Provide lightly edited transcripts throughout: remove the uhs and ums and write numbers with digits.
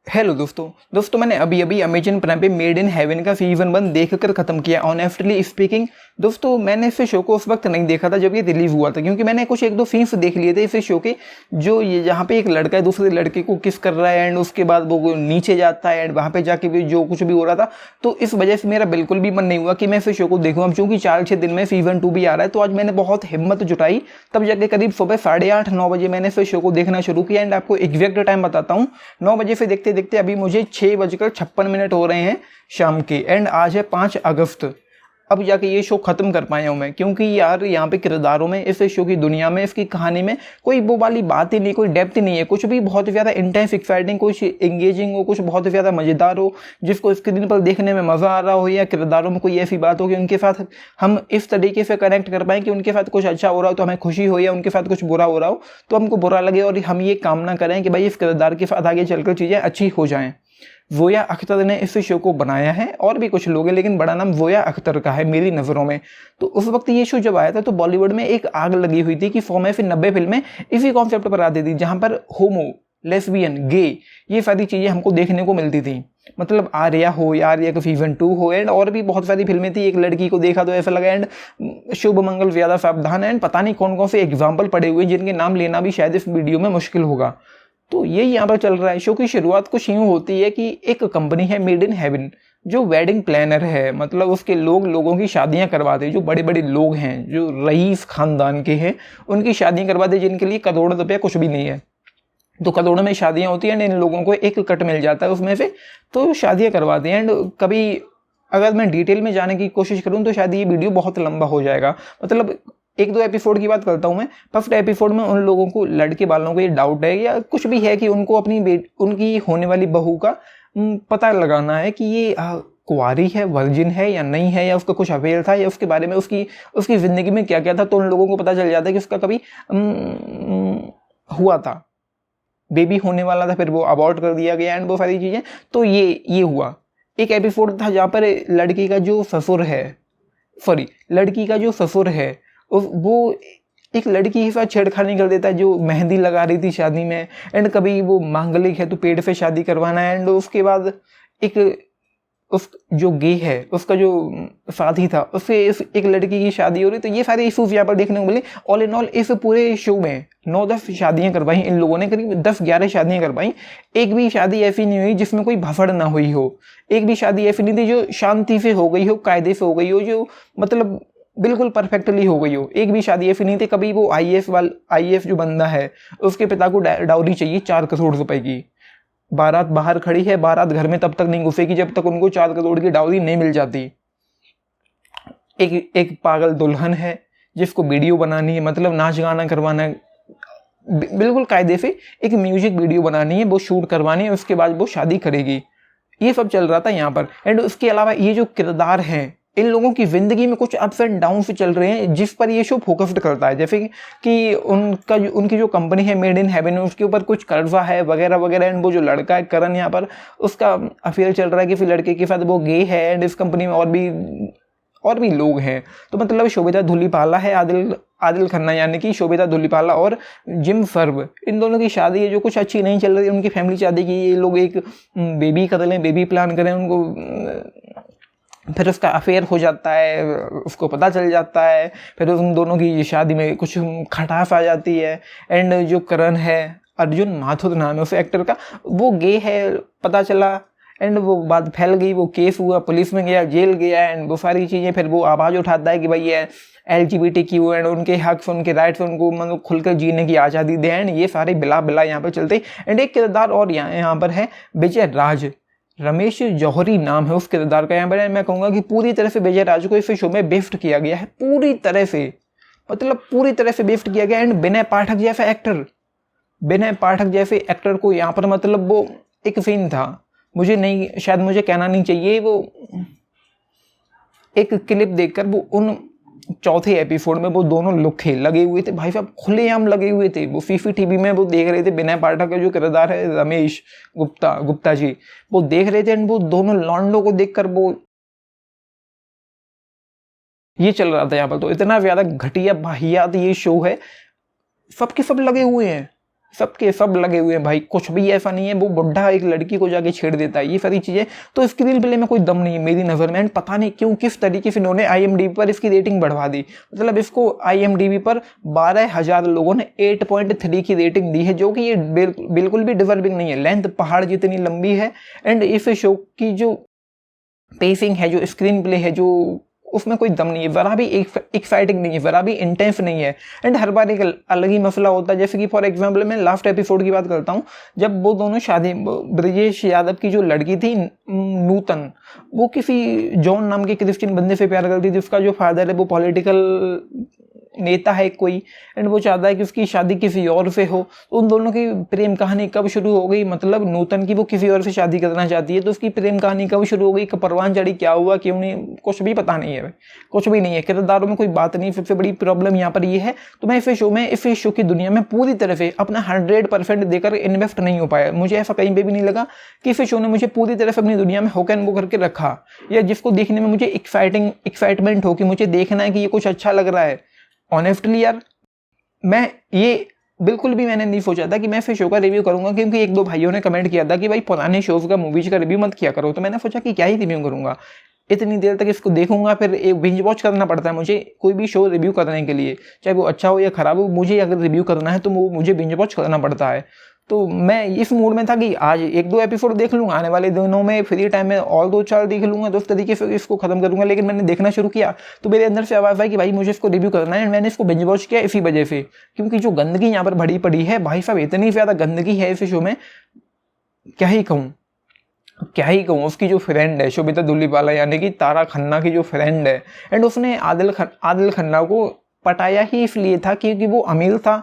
Hello दोस्तों मैंने अभी अभी अमेजन प्राइम पे मेड इन हेवन का सीजन 1 देखकर ख़त्म किया। ऑनेस्टली स्पीकिंग दोस्तों, मैंने इस शो को उस वक्त नहीं देखा था जब ये रिलीज़ हुआ था, क्योंकि मैंने कुछ एक दो सीन्स देख लिए थे इस शो के, जो ये जहाँ पे एक लड़का है दूसरे लड़के को किस कर रहा है एंड उसके बाद वो नीचे जाता है एंड वहाँ पे जाके भी जो कुछ भी हो रहा था, तो इस वजह से मेरा बिल्कुल भी मन नहीं हुआ कि मैं इस शो को देखूँ। अब चूँकि 4-6 दिन में सीजन 2 भी आ रहा है, तो आज मैंने बहुत हिम्मत जुटाई, तब जाके करीब सुबह 8:30-9 बजे मैंने इस शो को देखना शुरू किया। एंड आपको एग्जैक्ट टाइम बताता हूँ, 9 बजे से देखते देखते अभी मुझे 6:56 हो रहे हैं शाम के, एंड आज है 5 अगस्त। अब जाके ये शो खत्म कर पाया हूँ मैं, क्योंकि यार यहाँ पे किरदारों में, इस शो की दुनिया में, इसकी कहानी में कोई वो वाली बात ही नहीं, कोई डेप्थ ही नहीं है। कुछ भी बहुत ज़्यादा इंटेंस एक्साइटिंग, कुछ एंगेजिंग हो, कुछ बहुत ज़्यादा मज़ेदार हो, जिसको स्क्रीन पर देखने में मज़ा आ रहा हो, या किरदारों में कोई ऐसी बात हो कि उनके साथ हम इस तरीके से कनेक्ट कर पाएँ कि उनके साथ कुछ अच्छा हो रहा हो तो हमें खुशी हो, या उनके साथ कुछ बुरा हो रहा हो तो हमको बुरा लगे, और हम ये कामना करें कि भाई इस किरदार के साथ आगे चलकर चीज़ें अच्छी हो जाएँ। ज़ोया अख्तर ने इस शो को बनाया है, और भी कुछ लोग हैं, लेकिन बड़ा नाम ज़ोया अख्तर का है मेरी नज़रों में। तो उस वक्त ये शो जब आया था तो बॉलीवुड में एक आग लगी हुई थी कि 100 में से 90 फिल्में इसी कॉन्सेप्ट पर आती थी, जहाँ पर होमो, लेस्बियन, गे, ये सारी चीज़ें हमको देखने को मिलती थी। मतलब आर्या हो, या आर्या का सीजन 2 हो, एंड और भी बहुत सारी फिल्में थी। एक लड़की को देखा तो ऐसा लगा, एंड शुभ मंगल ज़्यादा सावधान, एंड पता नहीं कौन कौन से एग्जाम्पल पड़े हुए जिनके नाम लेना भी शायद इस वीडियो में मुश्किल होगा। तो यही यहाँ पर चल रहा है। शो की शुरुआत कुछ यूँ होती है कि एक कंपनी है मेड इन हेवन, जो वेडिंग प्लानर है, मतलब उसके लोगों की शादियाँ करवाते हैं, जो बड़े बड़े लोग हैं, जो रईस खानदान के हैं, उनकी शादियाँ करवाते हैं, जिनके लिए करोड़ों रुपया कुछ भी नहीं है। तो करोड़ों में शादियाँ होती हैं, इन लोगों को एक कट मिल जाता है उसमें से, तो शादियाँ करवाते हैं। एंड कभी अगर मैं डिटेल में जाने की कोशिश करूँ तो शायद ये वीडियो बहुत लंबा हो जाएगा। मतलब 1-2 एपिसोड की बात करता हूँ मैं। फर्स्ट एपिसोड में उन लोगों को, लड़के वालों को ये डाउट है या कुछ भी है कि उनको अपनी उनकी होने वाली बहू का पता लगाना है कि ये कुंवारी है, वर्जिन है या नहीं है, या उसका कुछ अफेयर था, या उसके बारे में उसकी ज़िंदगी में क्या क्या था। तो उन लोगों को पता चल जाता है कि उसका कभी हुआ था, बेबी होने वाला था, फिर वो अबॉर्ट कर दिया गया, एंड वो सारी चीज़ें। तो ये हुआ। एक एपिसोड था जहाँ पर लड़की का जो ससुर है वो एक लड़की के साथ छेड़खानी कर देता है, जो मेहंदी लगा रही थी शादी में, एंड कभी वो मांगलिक है तो पेड़ पे शादी करवाना है। एंड उसके बाद उस जो गे है, उसका जो साथी था, उससे एक लड़की की शादी हो रही। तो ये सारे इशूज यहाँ पर देखने को मिले। ऑल इन ऑल इस पूरे शो में 9-10 शादियाँ करवाई इन लोगों ने, करीब 10-11 शादियाँ करवाई। एक भी शादी ऐसी नहीं हुई जिसमें कोई भसड़ ना हुई हो। एक भी शादी ऐसी नहीं थी जो शांति से हो गई हो, कायदे से हो गई हो, जो मतलब बिल्कुल परफेक्टली हो गई हो। एक भी शादी ऐसी नहीं थी। कभी वो आईएएस जो बंदा है, उसके पिता को डाउरी चाहिए 4 करोड़ रुपए की। बारात बाहर खड़ी है, बारात घर में तब तक नहीं घुसेगी जब तक उनको 4 करोड़ की डाउरी नहीं मिल जाती। एक पागल दुल्हन है जिसको वीडियो बनानी है, मतलब नाच गाना करवाना है, बिल्कुल कायदे से एक म्यूजिक वीडियो बनानी है, वो शूट करवानी है, उसके बाद वो शादी करेगी। ये सब चल रहा था यहाँ पर। एंड उसके अलावा ये जो किरदार हैं, इन लोगों की ज़िंदगी में कुछ अप्स एंड डाउन से चल रहे हैं, जिस पर ये शो फोकस्ड करता है। जैसे कि उनकी जो कंपनी है मेड इन हेवन, उसके ऊपर कुछ कर्जा है वगैरह वगैरह। एंड वो जो लड़का है करण, यहाँ पर उसका अफेयर चल रहा है किसी लड़के के साथ, वो गे है। एंड इस कंपनी में और भी लोग हैं। तो मतलब शोभिता धूलीपाला है, आदिल खन्ना यानी कि शोभिता धूलीपाला, और जिम सर्व, इन दोनों की शादी है जो कुछ अच्छी नहीं चल रही। उनकी फैमिली चाहती कि ये लोग एक बेबी कर लें, बेबी प्लान करें, उनको फिर उसका अफेयर हो जाता है, उसको पता चल जाता है, फिर उन दोनों की शादी में कुछ खटास आ जाती है। एंड जो करण है, अर्जुन माथुर नाम है उस एक्टर का, वो गे है, पता चला। एंड वो बात फैल गई, वो केस हुआ, पुलिस में गया, जेल गया, एंड वो सारी चीज़ें। फिर वो आवाज़ उठाता है कि भाई ये LGBTQ एंड उनके हक, उनके राइट्स, उनको मतलब खुलकर जीने की आज़ादी दें। एंड ये सारे बिला यहाँ पर चलते। एंड एक किरदार और यहाँ पर है विजय राज, रमेश जौहरी नाम है उस किरदार का। यहाँ पर मैं कहूँगा कि पूरी तरह से विजय राज को इस शो में बेस्ट किया गया है, पूरी तरह से, मतलब पूरी तरह से बेस्ट किया गया। एंड विनय पाठक जैसे एक्टर को यहाँ पर, मतलब वो एक सीन था, शायद मुझे कहना नहीं चाहिए, वो एक क्लिप देखकर वो उन चौथे एपिसोड में वो दोनों लोग लगे हुए थे, भाई साहब खुलेआम लगे हुए थे। वो CCTV में वो देख रहे थे, विनय पाठक का जो किरदार है रमेश गुप्ता जी, वो देख रहे थे। एंड वो दोनों लॉन्डो को देखकर वो ये चल रहा था यहाँ पर। तो इतना ज्यादा घटिया वाहियात ये शो है, सबके सब लगे हुए हैं। सबके सब लगे हुए हैं भाई, कुछ भी ऐसा नहीं है वो बुढ़ा एक लड़की को जाके छेड़ देता है, ये सारी चीज़ें। तो स्क्रीन प्ले में कोई दम नहीं है मेरी नज़र में। एंड पता नहीं क्यों किस तरीके से इन्होंने IMDb पर इसकी रेटिंग बढ़वा दी। मतलब इसको IMDb पर 12,000 लोगों ने 8.3 की रेटिंग दी है, जो कि ये बिल्कुल भी डिजर्विंग नहीं है। लेंथ पहाड़ जितनी लंबी है। एंड इस शो की जो पेसिंग है, जो स्क्रीन प्ले है, जो उसमें कोई दम नहीं है, ज़रा भी एक्साइटिंग नहीं है, ज़रा भी इंटेंस नहीं है। एंड हर बार एक अलग ही मसला होता है। जैसे कि फॉर एग्जांपल मैं लास्ट एपिसोड की बात करता हूँ, जब वो दोनों शादी, ब्रजेश यादव की जो लड़की थी नूतन, वो किसी जॉन नाम के क्रिश्चियन बंदे से प्यार करती थी। उसका जो फादर है वो पॉलिटिकल नेता है कोई, एंड वो चाहता है कि उसकी शादी किसी और से हो। तो उन दोनों की प्रेम कहानी कब शुरू हो गई, मतलब नूतन की वो किसी और से शादी करना चाहती है, तो उसकी प्रेम कहानी कब शुरू हो गई, कब परवान चढ़ी, क्या हुआ क्यों नहीं, कुछ भी पता नहीं है, कुछ भी नहीं है। किरदारों में कोई बात नहीं। सबसे बड़ी प्रॉब्लम यहाँ पर ये है। तो मैं इस शो की दुनिया में पूरी तरह से अपना 100% देकर इन्वेस्ट नहीं हो पाया। मुझे ऐसा कहीं पे भी नहीं लगा कि इस शो ने मुझे पूरी तरह से अपनी दुनिया में होकर वो करके रखा, या जिसको देखने में मुझे एक्साइटमेंट हो कि मुझे देखना है कि ये कुछ अच्छा लग रहा है। ऑनेस्टली यार, मैं ये बिल्कुल भी मैंने नहीं सोचा था कि मैं फिर शो का रिव्यू करूंगा, क्योंकि एक दो भाइयों ने कमेंट किया था कि भाई पुराने शोज का, मूवीज का रिव्यू मत किया करो। तो मैंने सोचा कि क्या ही रिव्यू करूंगा, इतनी देर तक इसको देखूंगा, फिर एक बिंज वॉच करना पड़ता है मुझे कोई भी शो रिव्यू करने के लिए, चाहे वो अच्छा हो या खराब हो। मुझे अगर रिव्यू करना है तो वो मुझे बिंज वॉच करना पड़ता है। तो मैं इस मूड में था कि आज एक दो एपिसोड देख लूँगा, आने वाले दिनों में फ्री टाइम में और 2-4 देख लूँगा, तो उस तरीके से इसको खत्म करूँगा। लेकिन मैंने देखना शुरू किया तो मेरे अंदर से आवाज़ आई कि भाई मुझे इसको रिव्यू करना है। एंड मैंने इसको बिंज वॉच किया इसी वजह से, क्योंकि जो गंदगी यहाँ पर भरी पड़ी है भाई साहब, इतनी ज़्यादा गंदगी है इस शो में, क्या ही कहूँ। उसकी जो फ्रेंड है शोभिता धुलीपाला, यानी कि तारा खन्ना की जो फ्रेंड है, एंड उसने आदिल खन्ना को पटाया ही इसलिए था क्योंकि वो अमीर था,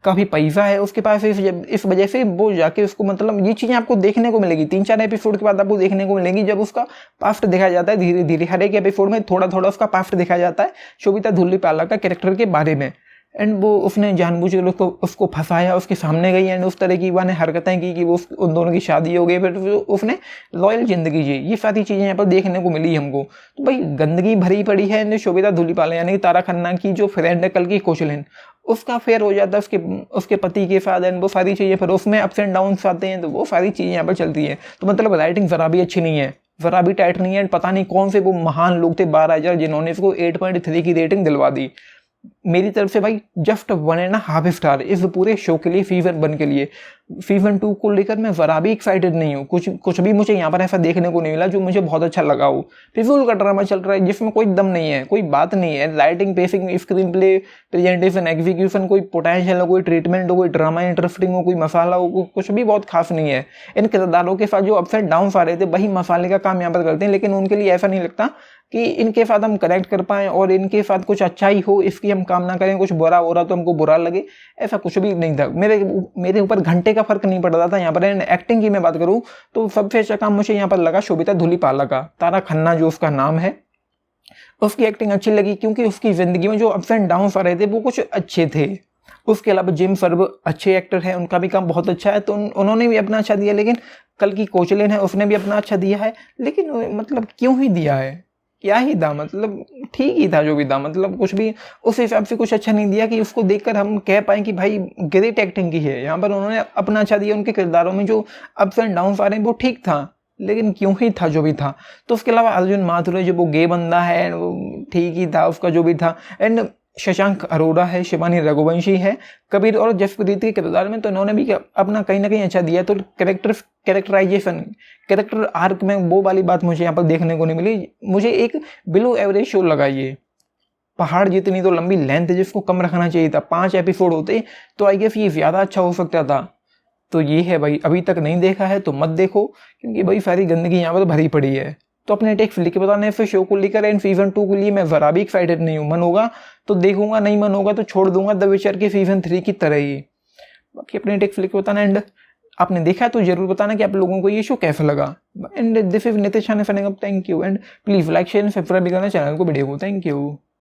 काफ़ी पैसा है उसके पास। इस वजह से वो जाके उसको, मतलब ये चीज़ें आपको देखने को मिलेगी 3-4 एपिसोड के बाद आपको देखने को मिलेंगी, जब उसका पास्ट दिखाया जाता है धीरे धीरे। हर एक एपिसोड में थोड़ा थोड़ा उसका पास्ट दिखाया जाता है शोभिता धुलीपाला का कैरेक्टर के बारे में। एंड वो उसने जानबूझकर उसको फंसाया, उसके सामने गई, एंड उस तरह की वाने हरकतें की कि वो उन दोनों की शादी हो गई, फिर उसने रॉयल जिंदगी जी। ये सारी चीज़ें यहाँ पर देखने को मिली हमको। तो भाई गंदगी भरी पड़ी है। शोभिता धुलीपाला यानी कि तारा खन्ना की जो फ्रेंड है कल्कि कौशलन, उसका फेयर हो जाता है उसके पति के साथ, एंड वो सारी चीज़ें फिर उसमें अप्स एंड डाउन्स आते हैं, तो वो सारी चीज़ें यहाँ पर चलती हैं। तो मतलब राइटिंग ज़रा भी अच्छी नहीं है, ज़रा भी टाइट नहीं है। पता नहीं कौन से वो महान लोग थे 12,000 जिन्होंने इसको 8.3 की रेटिंग दिलवा दी। मेरी तरफ से भाई जस्ट 1.5 स्टार इस पूरे शो के लिए, सीजन 1 के लिए। सीजन 2 को लेकर मैं ज़रा भी एक्साइटेड नहीं हूँ। कुछ भी मुझे यहाँ पर ऐसा देखने को नहीं मिला जो मुझे बहुत अच्छा लगा हो। फिजूल का ड्रामा चल रहा है जिसमें कोई दम नहीं है, कोई बात नहीं है। Writing, pacing, screen play, presentation, execution, कोई पोटेंशियल हो, कोई ट्रीटमेंट हो, कोई ड्रामा इंटरेस्टिंग हो, कोई मसाला हो, कुछ भी बहुत खास नहीं है। इन किरदारों के साथ जो अप्स एंड डाउन्स आ रहे थे वही मसाले का काम यहाँ पर करते हैं, लेकिन उनके लिए ऐसा नहीं लगता कि इनके साथ हम कनेक्ट कर पाएँ और इनके साथ कुछ अच्छा ही हो इसकी हम कामना करें। कुछ बुरा हो रहा तो हमको बुरा लगे, ऐसा कुछ भी नहीं था। मेरे ऊपर घंटे का फर्क नहीं पड़ रहा था यहाँ पर। एक्टिंग की मैं बात करूँ तो सबसे अच्छा काम मुझे यहाँ पर लगा शोभिता धुलीपाला का। तारा खन्ना जो उसका नाम है, उसकी एक्टिंग अच्छी लगी, क्योंकि उसकी ज़िंदगी में जो अप्स एंड डाउन्स आ रहे थे वो कुछ अच्छे थे। उसके अलावा जिम सर्व अच्छे एक्टर हैं, उनका भी काम बहुत अच्छा है, तो उन्होंने भी अपना अच्छा दिया। लेकिन कल्कि कौशलन है, उसने भी अपना अच्छा दिया है। लेकिन मतलब क्यों ही दिया है, क्या ही था, मतलब ठीक ही था जो भी था। मतलब कुछ भी उस हिसाब से कुछ अच्छा नहीं दिया कि उसको देखकर हम कह पाएँ कि भाई ग्रेट एक्टिंग की है। यहाँ पर उन्होंने अपना अच्छा दिया, उनके किरदारों में जो अप्स एंड डाउन्स आ रहे हैं वो ठीक था, लेकिन क्यों ही था जो भी था। तो उसके अलावा अर्जुन माथुर जो वो गे बंदा है वो ठीक ही था, उसका जो भी था। एंड शशांक अरोड़ा है, शिवानी रघुवंशी है, कबीर और जसप्रीत के किरदार में तो इन्होंने भी अपना कहीं ना कहीं अच्छा दिया। तो कैरेक्टराइजेशन, कैरेक्टर आर्क में वो वाली बात मुझे यहाँ पर देखने को नहीं मिली। मुझे एक बिलो एवरेज शो लगा ये। पहाड़ जितनी तो लंबी लेंथ है जिसको कम रखना चाहिए था, 5 एपिसोड होते तो आई गेस ये ज़्यादा अच्छा हो सकता था। तो ये है भाई, अभी तक नहीं देखा है तो मत देखो, क्योंकि भाई सारी गंदगी यहाँ पर भरी पड़ी है। तो अपने टेक्स्ट लिख के बताने फिर शो को लेकर। एंड सीजन 2 के लिए मैं ज़रा भी एक्साइटेड नहीं हूँ। मन होगा तो देखूंगा, नहीं मन होगा तो छोड़ दूंगा, द विचर के सीजन 3 की तरह ही। बाकी अपने टेक्स्ट लिख के बताना। एंड आपने देखा है तो जरूर बताना कि आप लोगों को ये शो कैसा लगा। And this is Nitish, thank you. And please like share subscribe करना चैनल को, वीडियो को। Thank you.